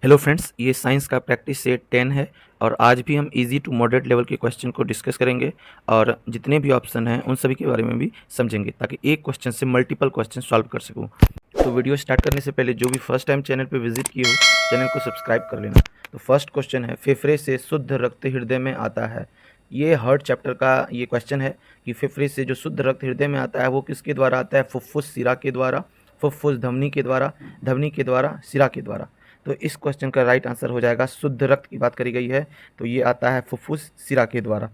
Hello friends, ये science का practice set 10 है और आज भी हम इजी टू मॉडरेट लेवल के क्वेश्चन को डिस्कस करेंगे और जितने भी ऑप्शन हैं उन सभी के बारे में भी समझेंगे ताकि एक क्वेश्चन से मल्टीपल क्वेश्चन सॉल्व कर सकूं। तो वीडियो स्टार्ट करने से पहले जो भी फर्स्ट टाइम चैनल पे विजिट किए हो चैनल को सब्सक्राइब कर लेना। तो फर्स्ट क्वेश्चन है, फेफड़े से शुद्ध रक्त हृदय में आता है। ये हार्ट चैप्टर का ये क्वेश्चन है कि फेफड़े से जो शुद्ध रक्त हृदय में आता है वो किसके द्वारा आता है? फुफ्फुस सिरा के द्वारा, फुफ्फुस धमनी के द्वारा, धमनी के द्वारा, सिरा के द्वारा। तो इस क्वेश्चन का राइट आंसर हो जाएगा, शुद्ध रक्त की बात करी गई है तो ये आता है फुफ्फुस सिरा के द्वारा।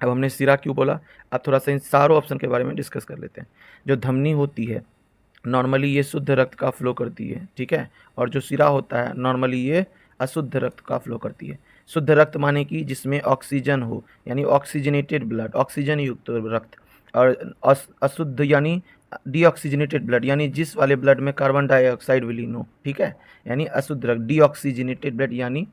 अब हमने सिरा क्यों बोला, अब थोड़ा सा इन सारों ऑप्शन के बारे में डिस्कस कर लेते हैं। जो धमनी होती है नॉर्मली ये शुद्ध रक्त का फ्लो करती है, ठीक है, और जो सिरा होता है नॉर्मली ये अशुद्ध रक्त का फ्लो करती है। शुद्ध रक्त माने कि जिसमें ऑक्सीजन हो, यानी ऑक्सीजनेटेड ब्लड, ऑक्सीजन युक्त रक्त, और अशुद्ध यानी डीऑक्सीजनेटेड ब्लड, यानी जिस वाले ब्लड में कार्बन डाइऑक्साइड विलीन हो, ठीक है, यानी अशुद्ध रक्त, डीऑक्सीजनेटेड ब्लड यानी,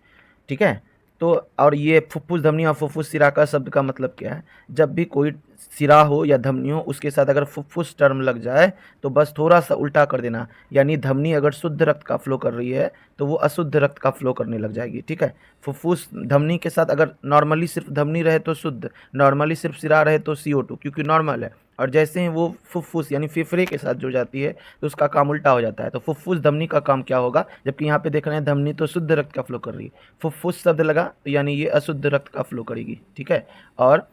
ठीक है। तो और ये फुफ्फुस धमनी और फुफ्फुस सिरा का शब्द का मतलब क्या है? जब भी कोई सिरा हो या धमनी हो उसके साथ अगर फुफ्फुस टर्म लग जाए तो बस थोड़ा सा उल्टा कर देना, यानी धमनी अगर शुद्ध रक्त का फ्लो कर रही है तो वो अशुद्ध रक्त का फ्लो करने लग जाएगी, ठीक है। फुफ्फुस धमनी के साथ अगर नॉर्मली सिर्फ धमनी रहे तो शुद्ध, नॉर्मली सिर्फ सिरा रहे तो CO2 क्योंकि नॉर्मल है, और जैसे ही वो फुफ्फुस यानी फेफड़े के साथ जुड़ जाती है तो उसका काम उल्टा हो जाता है। तो फुफ्फुस धमनी का काम क्या होगा? जबकि यहाँ पे देख रहे हैं धमनी तो शुद्ध रक्त का फ्लो कर रही है, फुफ्फुस शब्द लगा तो यानी ये अशुद्ध रक्त का फ्लो करेगी, ठीक है। और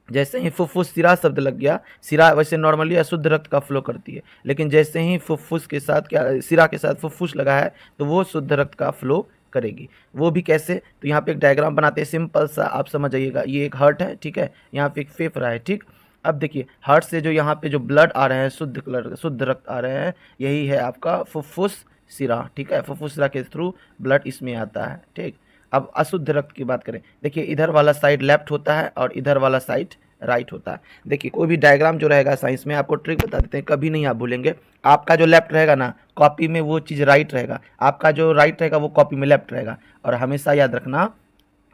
जैसे ही फुफ्फुस सिरा शब्द लग गया, सिरा वैसे नॉर्मली अशुद्ध रक्त का फ्लो करती है, लेकिन जैसे ही फुफ्फुस के साथ क्या, सिरा के साथ फुफ्फुस लगा है तो वो शुद्ध रक्त का फ्लो करेगी। वो भी कैसे? तो यहाँ पे एक डायग्राम बनाते हैं सिंपल सा, आप समझ जाइएगा। ये एक हार्ट है, ठीक है, यहाँ पे एक फेफड़ा है, ठीक। अब देखिए हार्ट से जो यहाँ पे जो ब्लड आ रहे हैं, शुद्ध कलर शुद्ध रक्त आ रहे हैं, यही है आपका फुफ्फुस सिरा, ठीक है। फुफ्फुस सिरा के थ्रू ब्लड इसमें आता है, ठीक। अब अशुद्ध रक्त की बात करें, देखिए इधर वाला साइड लेफ्ट होता है और इधर वाला साइड राइट होता है। देखिए कोई भी डायग्राम जो रहेगा साइंस में, आपको ट्रिक बता देते हैं, कभी नहीं आप भूलेंगे। आपका जो लेफ्ट रहेगा ना कॉपी में वो चीज़ राइट रहेगा, आपका जो राइट रहेगा वो कॉपी में लेफ्ट रहेगा। और हमेशा याद रखना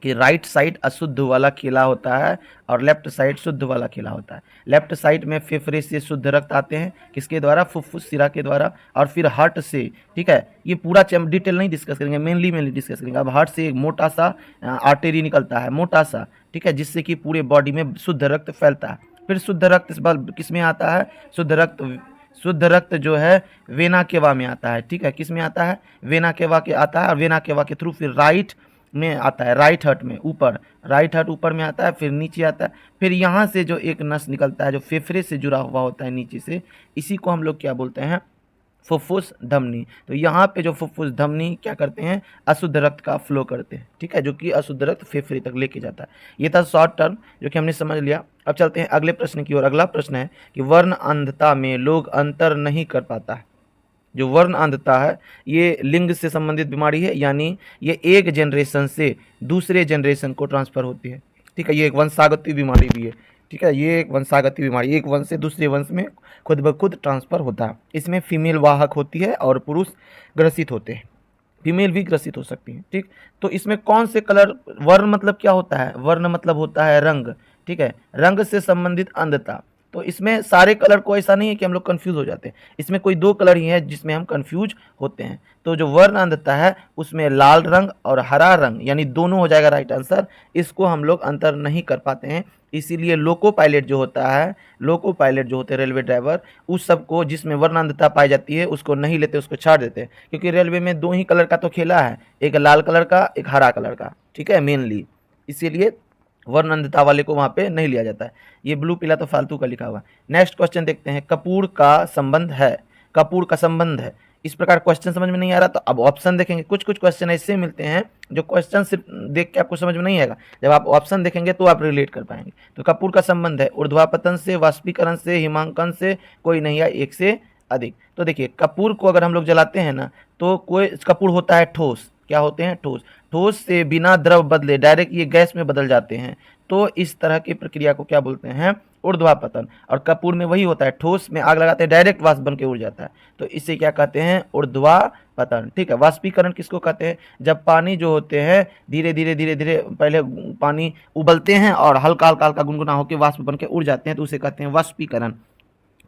कि राइट साइड अशुद्ध वाला खेला होता है और लेफ्ट साइड शुद्ध वाला खेला होता है। लेफ्ट साइड में फेफड़े से शुद्ध रक्त आते हैं, किसके द्वारा? फुफ्फुस सिरा के द्वारा, और फिर हार्ट से, ठीक है। ये पूरा डिटेल नहीं डिस्कस करेंगे, मेनली डिस्कस करेंगे। अब हार्ट से एक मोटा सा आर्टरी निकलता है, मोटा सा, ठीक है, जिससे कि पूरे बॉडी में शुद्ध रक्त फैलता है। फिर शुद्ध रक्त किस में आता है? शुद्ध रक्त जो है वेना केवा में आता है, ठीक है। किस में आता है? वेना केवा के आता है, और वेना केवा के थ्रू फिर राइट में आता है, राइट हार्ट में ऊपर, राइट हार्ट ऊपर में आता है, फिर नीचे आता है। फिर यहाँ से जो एक नस निकलता है जो फेफड़े से जुड़ा हुआ होता है नीचे से, इसी को हम लोग क्या बोलते हैं? फुफ्फुस धमनी। तो यहाँ पे जो फुफ्फुस धमनी क्या करते हैं? अशुद्ध रक्त का फ्लो करते हैं, ठीक है, जो कि अशुद्ध रक्त फेफड़े तक लेके जाता है। ये था शॉर्ट टर्म जो कि हमने समझ लिया। अब चलते हैं अगले प्रश्न की ओर। अगला प्रश्न है कि वर्ण अंधता में लोग अंतर नहीं कर पाता है। जो वर्ण अंधता है ये लिंग से संबंधित बीमारी है, यानी ये एक जनरेशन से दूसरे जनरेशन को ट्रांसफ़र होती है, ठीक है। ये एक वंशागत बीमारी भी है, ठीक है। ये एक वंशागत बीमारी, एक वंश से दूसरे वंश में खुद ब खुद ट्रांसफ़र होता है। इसमें फीमेल वाहक होती है और पुरुष ग्रसित होते हैं, फीमेल भी ग्रसित हो सकती हैं, ठीक। तो इसमें कौन से कलर, वर्ण मतलब क्या होता है? वर्ण मतलब होता है रंग, ठीक है, रंग से संबंधित अंधता। तो इसमें सारे कलर को ऐसा नहीं है कि हम लोग कंफ्यूज हो जाते हैं, इसमें कोई 2 कलर ही है जिसमें हम कंफ्यूज होते हैं। तो जो वर्ण अंधता है उसमें लाल रंग और हरा रंग यानी दोनों हो जाएगा राइट आंसर। इसको हम लोग अंतर नहीं कर पाते हैं, इसीलिए लोको पायलट जो होता है, लोको पायलट जो होते हैं रेलवे ड्राइवर, उस सब को जिसमें वर्ण अंधता पाई जाती है उसको नहीं लेते, उसको छाड़ देते हैं, क्योंकि रेलवे में 2 ही कलर का तो खेला है, एक लाल कलर का एक हरा कलर का, ठीक है, मेनली इसीलिए वर्ण अंधता वाले को वहाँ पे नहीं लिया जाता है। ये ब्लू पीला तो फालतू का लिखा हुआ है। नेक्स्ट क्वेश्चन देखते हैं, कपूर का संबंध है, कपूर का संबंध है। इस प्रकार क्वेश्चन समझ में नहीं आ रहा तो अब ऑप्शन देखेंगे। कुछ कुछ क्वेश्चन ऐसे मिलते हैं जो क्वेश्चन सिर्फ देख के आपको समझ में नहीं आएगा, जब आप ऑप्शन देखेंगे तो आप रिलेट कर पाएंगे। तो कपूर का संबंध है ऊर्ध्वापतन से, वाष्पीकरण से, हिमांकन से, कोई नहीं है एक से अधिक। तो देखिए कपूर को अगर हम लोग जलाते हैं ना तो कोई कपूर होता है ठोस, क्या होते हैं? ठोस। ठोस से बिना द्रव बदले डायरेक्ट ये गैस में बदल जाते हैं, तो इस तरह की प्रक्रिया को क्या बोलते हैं? ऊर्ध्वापतन। और कपूर में वही होता है, ठोस में आग लगाते हैं डायरेक्ट वाष्प बन के उड़ जाता है, तो इसे क्या कहते हैं? ऊर्ध्वापतन, ठीक है। वाष्पीकरण किसको कहते हैं? जब पानी जो होते हैं धीरे धीरे धीरे धीरे पहले पानी उबलते हैं और हल्का हल्का हल्का गुनगुना होकर वाष्प बन के उड़ जाते हैं, तो उसे कहते हैं वाष्पीकरण,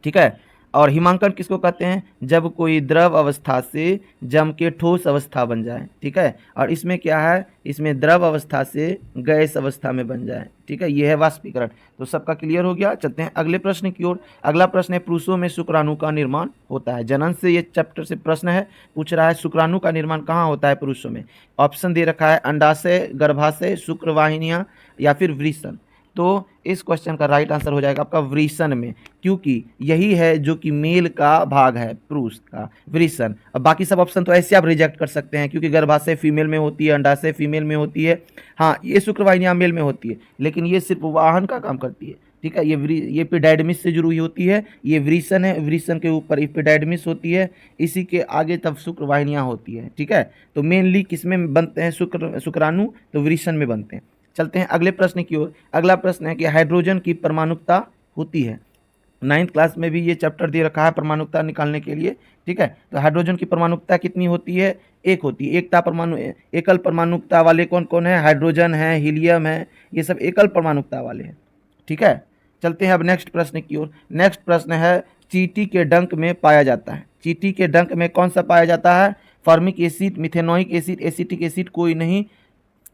ठीक है। और हिमांकन किसको कहते हैं? जब कोई द्रव अवस्था से जम के ठोस अवस्था बन जाए, ठीक है। और इसमें क्या है, इसमें द्रव अवस्था से गैस अवस्था में बन जाए, ठीक है, ये है वाष्पीकरण। तो सबका क्लियर हो गया। चलते हैं अगले प्रश्न की ओर। अगला प्रश्न है, पुरुषों में शुक्राणु का निर्माण होता है। जनन से ये चैप्टर से प्रश्न है, पूछ रहा है शुक्राणु का निर्माण कहाँ होता है पुरुषों में। ऑप्शन दे रखा है अंडाशय, गर्भाशय, शुक्रवाहिनियाँ या फिर वृषण। तो इस क्वेश्चन का राइट आंसर हो जाएगा आपका वृषण में, क्योंकि यही है जो कि मेल का भाग है पुरुष का, वृषण। अब बाकी सब ऑप्शन तो ऐसे आप रिजेक्ट कर सकते हैं, क्योंकि गर्भाशय फीमेल में होती है, अंडाशय फीमेल में होती है, हाँ ये शुक्रवाहिनियाँ मेल में होती है, लेकिन ये सिर्फ वाहन का काम करती है, ठीक है। ये एपिडाइडमिस से जुड़ी हुई होती है, ये वृषण है, वृषण के ऊपर एपिडाइडमिस होती है, इसी के आगे तब शुक्रवाहिनियाँ होती है, ठीक है। तो मेनली किसमें बनते हैं शुक्राणु? तो वृषण में बनते हैं। चलते हैं अगले प्रश्न की ओर। अगला प्रश्न है कि हाइड्रोजन की परमाणुकता होती है। 9th क्लास में भी ये चैप्टर दे रखा है परमाणुकता निकालने के लिए, ठीक है। तो हाइड्रोजन की परमाणुकता कितनी होती है? एक होती है। एकल परमाणुकता वाले कौन कौन है? हाइड्रोजन है, हीलियम है, ये सब एकल परमाणुकता वाले हैं, ठीक है। चलते हैं अब नेक्स्ट प्रश्न की ओर। नेक्स्ट प्रश्न है, चींटी के डंक में पाया जाता है। चींटी के डंक में कौन सा पाया जाता है? Formic acid, methanoic acid, acetic acid, कोई नहीं,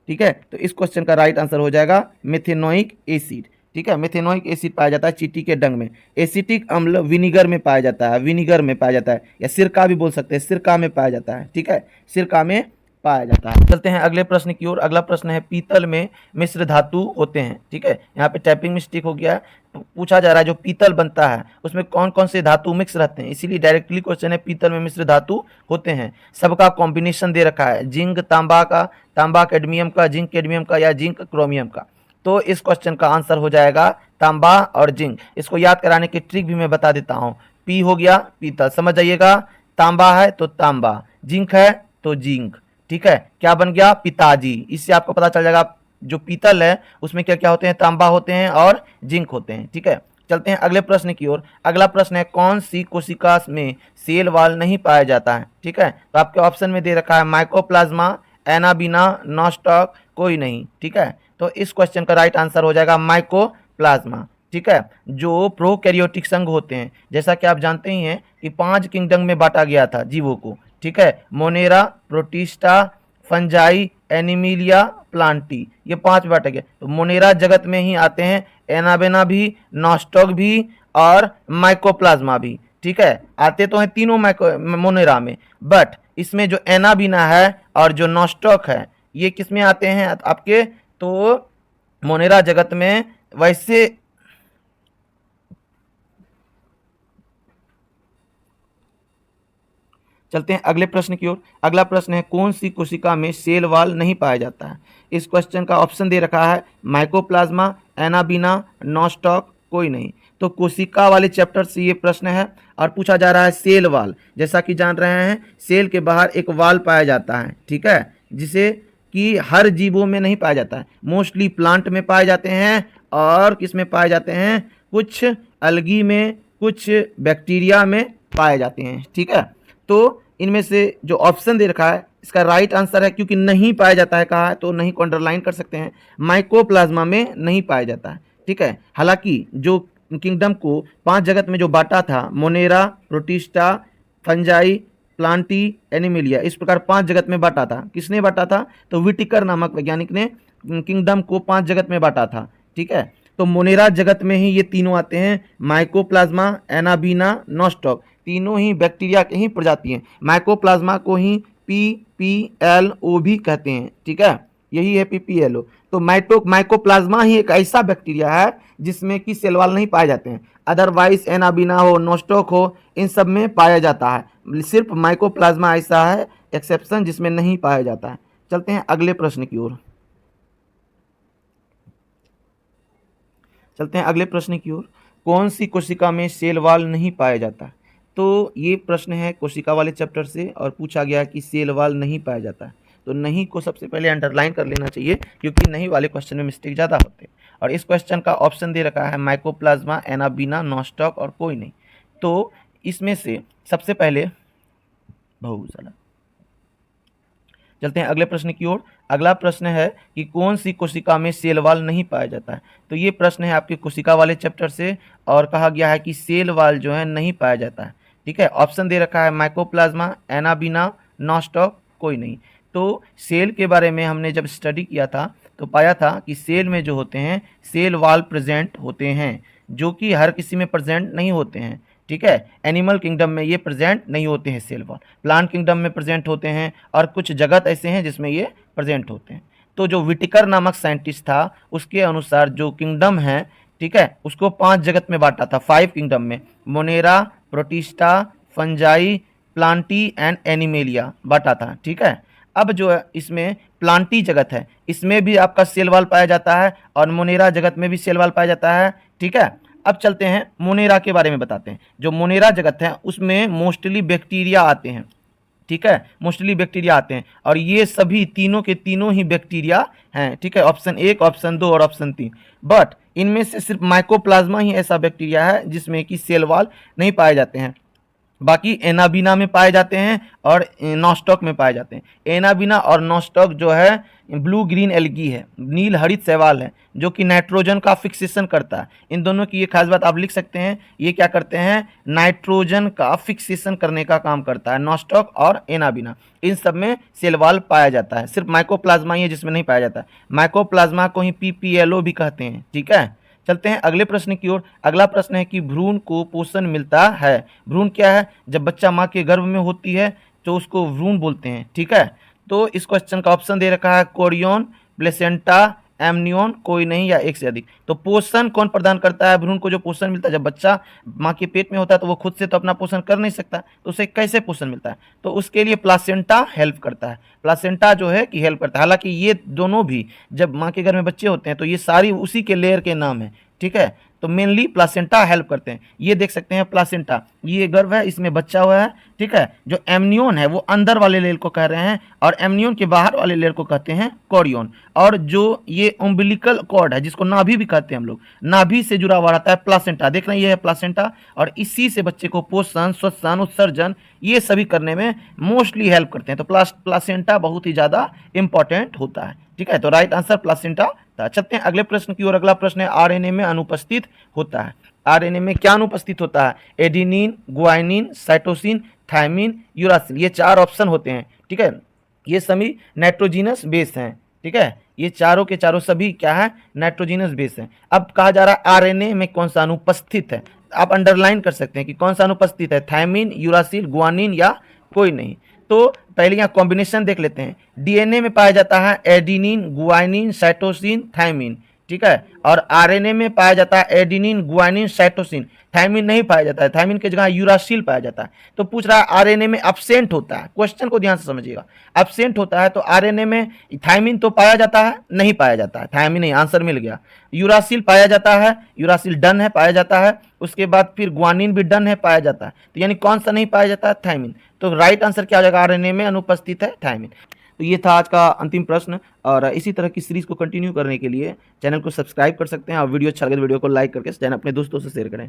ठीक है। तो इस क्वेश्चन का राइट आंसर हो जाएगा मेथेनोइक एसिड, ठीक है। मेथेनोइक एसिड पाया जाता है चींटी के डंक में। एसिटिक अम्ल विनीगर में पाया जाता है, विनीगर में पाया जाता है, या सिरका भी बोल सकते हैं, सिरका में पाया जाता है, ठीक है, सिरका में पाया जाता है। चलते हैं अगले प्रश्न की ओर। अगला प्रश्न है, पीतल में मिश्र धातु होते हैं, ठीक है। यहाँ पे टाइपिंग मिस्टेक हो गया है, पूछा जा रहा है जो पीतल बनता है उसमें कौन कौन से धातु मिक्स रहते हैं, इसीलिए डायरेक्टली क्वेश्चन है पीतल में मिश्र धातु होते हैं। सबका कॉम्बिनेशन दे रखा है, जिंक तांबा का, तांबा कैडमियम का, जिंक कैडमियम का, या जिंक क्रोमियम का। तो इस क्वेश्चन का आंसर हो जाएगा तांबा और जिंक। इसको याद कराने की ट्रिक भी मैं बता देता हूँ। पी हो गया पीतल, समझ जाइएगा, तांबा है तो तांबा, जिंक है तो जिंक, ठीक है। क्या बन गया? पिताजी। इससे आपको पता चल जाएगा जो पीतल है उसमें क्या क्या होते हैं, तांबा होते हैं और जिंक होते हैं, ठीक है। चलते हैं अगले प्रश्न की ओर। अगला प्रश्न है, कौन सी कोशिका में सेल वाल नहीं पाया जाता है, ठीक है। तो आपके ऑप्शन में दे रखा है माइकोप्लाज्मा, एनाबिना, नॉस्टॉक, कोई नहीं, ठीक है। तो इस क्वेश्चन का राइट आंसर हो जाएगा माइकोप्लाज्मा, ठीक है। जो प्रोकैरियोटिक संघ होते हैं, जैसा कि आप जानते ही हैं कि 5 किंगडम में बांटा गया था जीवों को, ठीक है। Monera, protista, fungi, Animalia, Plantae, ये 5 बांटे गए। तो मोनेरा जगत में ही आते हैं, एनाबेना भी, नॉस्टॉक भी और माइकोप्लाज्मा भी, ठीक है। आते तो हैं तीनों मोनेरा में, बट इसमें जो एनाबिना है और जो नॉस्टॉक है ये किस में आते हैं आपके? तो मोनेरा जगत में। वैसे चलते हैं अगले प्रश्न की ओर। अगला प्रश्न है, कौन सी कोशिका में सेल वाल नहीं पाया जाता है। इस क्वेश्चन का ऑप्शन दे रखा है माइकोप्लाज्मा, एनाबिना, नॉस्टॉक, कोई नहीं। तो कोशिका वाले चैप्टर से ये प्रश्न है और पूछा जा रहा है सेल वाल। जैसा कि जान रहे हैं सेल के बाहर एक वाल पाया जाता है, ठीक है, जिसे कि हर जीवों में नहीं पाया जाता है, मोस्टली प्लांट में पाए जाते हैं और किस में पाए जाते हैं, कुछ अलगी में, कुछ बैक्टीरिया में पाए जाते हैं, ठीक है। तो इनमें से जो ऑप्शन दे रखा है इसका राइट आंसर है, क्योंकि नहीं पाया जाता है कहा है तो नहीं को अंडरलाइन कर सकते हैं, माइकोप्लाज्मा में नहीं पाया जाता है, ठीक है। हालांकि जो किंगडम को 5 जगत में जो बांटा था, Monera, protista, fungi, Plantae, Animalia, इस प्रकार 5 जगत में बांटा था। किसने बांटा था? तो विटिकर नामक वैज्ञानिक ने किंगडम को 5 जगत में बांटा था, ठीक है। तो मोनेरा जगत में ही ये तीनों आते हैं, माइकोप्लाज्मा, एनाबिना, नॉस्टॉक, तीनों ही बैक्टीरिया के ही प्रजाति हैं। माइकोप्लाज्मा को ही PPLO भी कहते हैं, ठीक है, यही है PPLO। तो माइकोप्लाज्मा ही एक ऐसा बैक्टीरिया है जिसमें कि सेल वाल नहीं पाए जाते हैं, अदरवाइज एनाबिना हो, नॉस्टॉक हो, इन सब में पाया जाता है। सिर्फ माइकोप्लाज्मा ऐसा है एक्सेप्शन जिसमें नहीं पाया जाता है। चलते हैं अगले प्रश्न की ओर। चलते हैं अगले प्रश्न की ओर। कौन सी कोशिका में सेल वाल नहीं पाया जाता? तो ये प्रश्न है कोशिका वाले चैप्टर से और पूछा गया कि सेल वाल नहीं पाया जाता है। तो नहीं को सबसे पहले अंडरलाइन कर लेना चाहिए, क्योंकि नहीं वाले क्वेश्चन में मिस्टेक ज़्यादा होते हैं। और इस क्वेश्चन का ऑप्शन दे रखा है माइकोप्लाज्मा, एनाबिना, नॉस्टॉक और कोई नहीं। तो इसमें से सबसे पहले चलते हैं अगले प्रश्न की ओर। अगला प्रश्न है कि कौन सी कोशिका में सेल वॉल नहीं पाया जाता है। तो ये प्रश्न है आपके कोशिका वाले चैप्टर से और कहा गया है कि सेल वॉल जो है नहीं पाया जाता है। ठीक है, ऑप्शन दे रखा है माइकोप्लाज्मा, एनाबिना, नॉस्टॉक, कोई नहीं। तो सेल के बारे में हमने जब स्टडी किया था तो पाया था कि सेल में जो होते हैं सेल वॉल प्रेजेंट होते हैं, जो कि हर किसी में प्रेजेंट नहीं होते हैं। ठीक है, एनिमल किंगडम में ये प्रेजेंट नहीं होते हैं सेल वॉल, प्लांट किंगडम में प्रेजेंट होते हैं और कुछ जगत ऐसे हैं जिसमें ये प्रेजेंट होते हैं। तो जो विटिकर नामक साइंटिस्ट था उसके अनुसार जो किंगडम है, ठीक है, उसको 5 जगत में बांटा था, 5 किंगडम में, Monera, protista, fungi, Plantae and animalia बांटा था। ठीक है, अब जो है इसमें प्लांटी जगत है, इसमें भी आपका सेल वॉल पाया जाता है और मोनेरा जगत में भी सेल वॉल पाया जाता है। ठीक है, अब चलते हैं मोनेरा के बारे में बताते हैं। जो मोनेरा जगत है उसमें मोस्टली बैक्टीरिया आते हैं। ठीक है, मोस्टली बैक्टीरिया आते हैं और ये सभी तीनों के तीनों ही बैक्टीरिया हैं। ठीक है, ऑप्शन 1, ऑप्शन 2 और ऑप्शन 3। बट इनमें से सिर्फ माइकोप्लाज्मा ही ऐसा बैक्टीरिया है जिसमें कि सेल वॉल नहीं पाए जाते हैं। बाकी एनाबिना में पाए जाते हैं और नॉस्टॉक में पाए जाते हैं। एनाबिना और नॉस्टॉक जो है ब्लू ग्रीन एल्गी है, नील हरित शैवाल है, जो कि नाइट्रोजन का फिक्सेशन करता है। इन दोनों की ये खास बात आप लिख सकते हैं, ये क्या करते हैं, नाइट्रोजन का फिक्सेशन करने का काम करता है, नॉस्टॉक और एनाबिना। इन सब में सेल वॉल पाया जाता है, सिर्फ माइकोप्लाज्मा ही है जिसमें नहीं पाया जाता है। माइकोप्लाज्मा को ही PPLO भी कहते हैं। ठीक है, चलते हैं अगले प्रश्न की ओर। अगला प्रश्न है कि भ्रूण को पोषण मिलता है। भ्रूण क्या है, जब बच्चा माँ के गर्भ में होती है तो उसको भ्रूण बोलते हैं। ठीक है, तो इस क्वेश्चन का ऑप्शन दे रखा है कोरियन, प्लेसेंटा, एमनियन, कोई नहीं या एक से अधिक। तो पोषण कौन प्रदान करता है, भ्रूण को जो पोषण मिलता है, जब बच्चा माँ के पेट में होता है तो वो खुद से तो अपना पोषण कर नहीं सकता, तो उसे कैसे पोषण मिलता है, तो उसके लिए प्लासेंटा हेल्प करता है। प्लासेंटा जो है कि हेल्प करता है। हालांकि ये दोनों भी जब माँ के घर में बच्चे होते हैं तो ये सारी उसी के लेयर के नाम है। ठीक है, तो मेनली प्लासेंटा हेल्प करते हैं। ये देख सकते हैं प्लासेंटा, ये गर्भ है, इसमें बच्चा हुआ है। ठीक है, जो एमनियन है वो अंदर वाले लेयर को कह रहे हैं और एमनियन के बाहर वाले लेयर को कहते हैं कोरियन। और जो ये उम्बिलिकल कॉर्ड है जिसको नाभि भी कहते हैं हम लोग, नाभि से जुड़ा हुआ रहता है प्लासेंटा। देख रहे हैं ये है प्लासेंटा और इसी से बच्चे को पोषण, श्वसन, उत्सर्जन ये सभी करने में मोस्टली हेल्प करते हैं। तो प्लासेंटा बहुत ही ज़्यादा इंपॉर्टेंट होता है। ठीक है, तो राइट आंसर प्लासेंटा था। चलते हैं अगले प्रश्न की ओर। अगला प्रश्न है आरएनए में अनुपस्थित होता है। आरएनए में क्या अनुपस्थित होता है, adenine, guanine, cytosine, thymine, uracil, ये 4 ऑप्शन होते हैं। ठीक है, ये सभी नाइट्रोजिनस बेस हैं। ठीक है, ये चारों के चारों सभी क्या है, नाइट्रोजिनस बेस हैं। अब कहा जा रहा है आरएनए में कौन सा अनुपस्थित है, आप अंडरलाइन कर सकते हैं कि कौन सा अनुपस्थित है, थायमिन, यूरासिल, गुआनिन या कोई नहीं। तो पहले यहाँ कॉम्बिनेशन देख लेते हैं। डीएनए में पाया जाता है एडिनिन, गुआनिन, साइटोसिन, थायमिन। ठीक है, और आरएनए में पाया जाता है एडिनिन, गुआनिन, साइटोसिन, थायमिन नहीं पाया जाता है, थायमिन की जगह यूरासिल पाया जाता है। तो पूछ रहा है आरएनए में एब्सेंट होता है, क्वेश्चन को ध्यान से समझिएगा, एब्सेंट होता है तो आरएनए में थायमिन तो पाया जाता है, नहीं पाया जाता है, थायमिन नहीं, आंसर मिल गया। यूरासिल पाया जाता है, यूरासिल डन है, पाया जाता है। उसके बाद फिर गुआनिन भी डन है, पाया जाता है। तो यानी कौन सा नहीं पाया जाता है, थायमिन। तो राइट आंसर क्या हो जाएगा, आरएनए में अनुपस्थित है थायमिन। तो ये था आज का अंतिम प्रश्न और इसी तरह की सीरीज को कंटिन्यू करने के लिए चैनल को सब्सक्राइब कर सकते हैं और वीडियो अच्छा लगे तो वीडियो को लाइक करके चैनल अपने दोस्तों से शेयर करें।